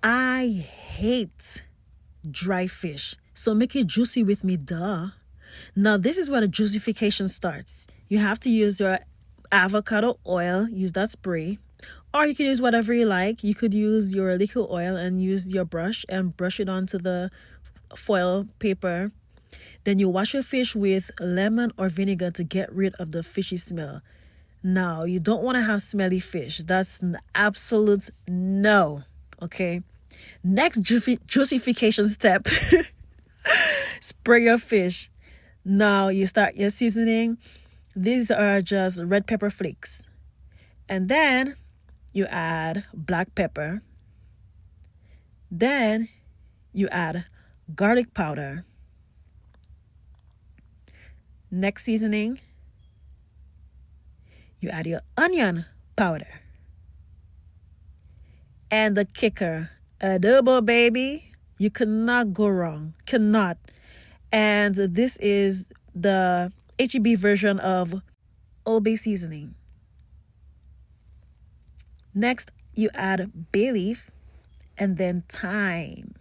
I hate dry fish. So make it juicy with me, duh. Now, this is where the juicification starts. You have to use your avocado oil, use that spray, or you can use whatever you like. You could use your liquid oil and use your brush and brush it onto the foil paper. Then you wash your fish with lemon or vinegar to get rid of the fishy smell. Now, you don't want to have smelly fish. That's an absolute no. Okay. Next juicification step. Spray your fish. Now you start your seasoning. These are just red pepper flakes. And then you add black pepper. Then you add garlic powder. Next seasoning, you add your onion powder. And the kicker, adobo, baby. You cannot go wrong. Cannot. And this is the HEB version of Old Bay seasoning. Next, you add bay leaf and then thyme.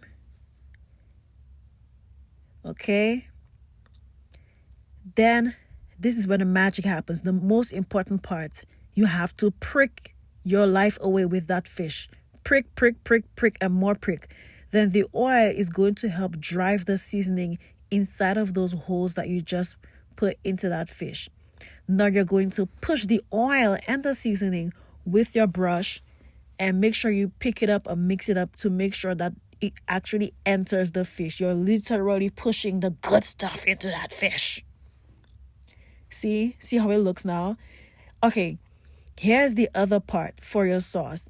Okay? Then, this is where the magic happens. The most important part. You have to prick your life away with that fish. Prick, prick, prick, prick, and more prick. Then the oil is going to help drive the seasoning inside of those holes that you just put into that fish. Now you're going to push the oil and the seasoning with your brush and make sure you pick it up and mix it up to make sure that it actually enters the fish. You're literally pushing the good stuff into that fish. See how it looks now? Okay, here's the other part for your sauce.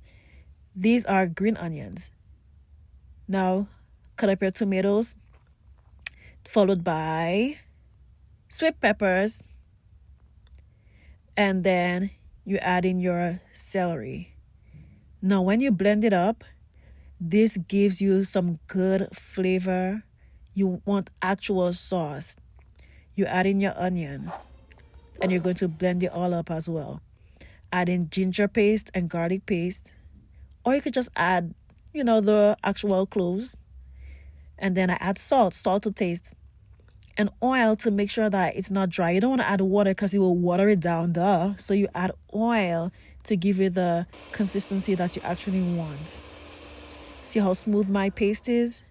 These are green onions. Now, cut up your tomatoes, followed by sweet peppers, and then you add in your celery. Now, when you blend it up, this gives you some good flavor. You want actual sauce. You add in your onion, and you're going to blend it all up as well. Add in ginger paste and garlic paste, or you could just add, the actual cloves. And then I add salt to taste, and oil to make sure that it's not dry. You don't want to add water because it will water it down, duh. So you add oil to give it the consistency that you actually want. See how smooth my paste is?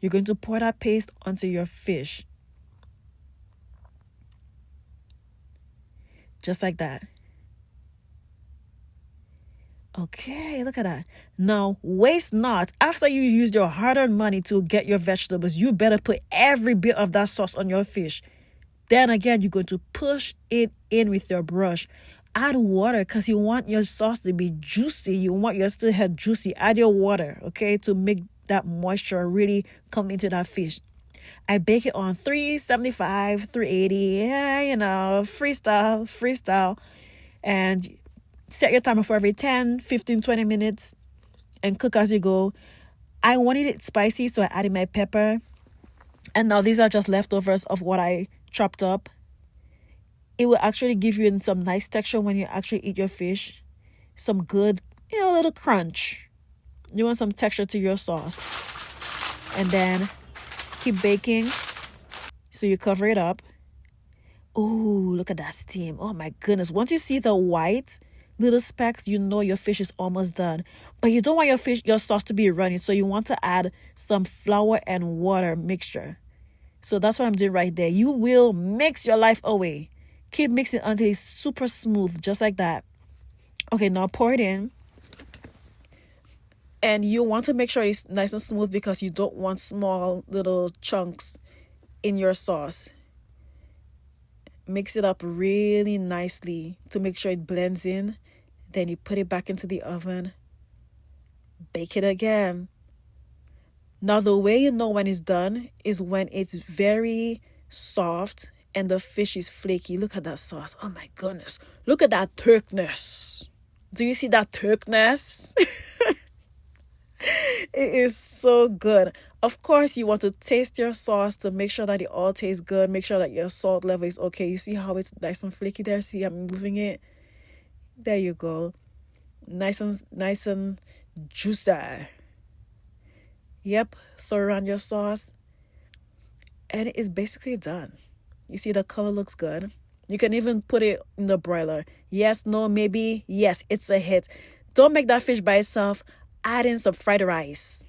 You're going to pour that paste onto your fish. Just like that. Okay, look at that. Now, waste not. After you use your hard-earned money to get your vegetables, you better put every bit of that sauce on your fish. Then again, you're going to push it in with your brush. Add water because you want your sauce to be juicy. You want your steelhead juicy. Add your water, okay, to make that moisture really come into that fish. I bake it on 375, 380, freestyle. And set your timer for every 10, 15, 20 minutes and cook as you go. I wanted it spicy, so I added my pepper. And now these are just leftovers of what I chopped up. It will actually give you some nice texture when you actually eat your fish. Some good, little crunch. You want some texture to your sauce. And then keep baking. So you cover it up. Ooh, look at that steam. Oh my goodness. Once you see the white little specks, you know your fish is almost done. But you don't want your sauce to be runny, so you want to add some flour and water mixture. So that's what I'm doing right there. You will mix your life away. Keep mixing until it's super smooth, just like that. Okay, now pour it in. And you want to make sure it's nice and smooth because you don't want small little chunks in your sauce. Mix it up really nicely to make sure it blends in. Then you put it back into the oven. Bake it again. Now, the way you know when it's done is when it's very soft and the fish is flaky. Look at that sauce. Oh my goodness. Look at that thickness. Do you see that thickness? It is so good. Of course, you want to taste your sauce to make sure that it all tastes good. Make sure that your salt level is okay. You see how it's nice and flaky there? See, I'm moving it. There you go. Nice and juicy. Yep, throw around your sauce, and it is basically done. You see the color looks good. You can even put it in the broiler. Yes, no, maybe. Yes, it's a hit. Don't make that fish by itself. Add in some fried rice.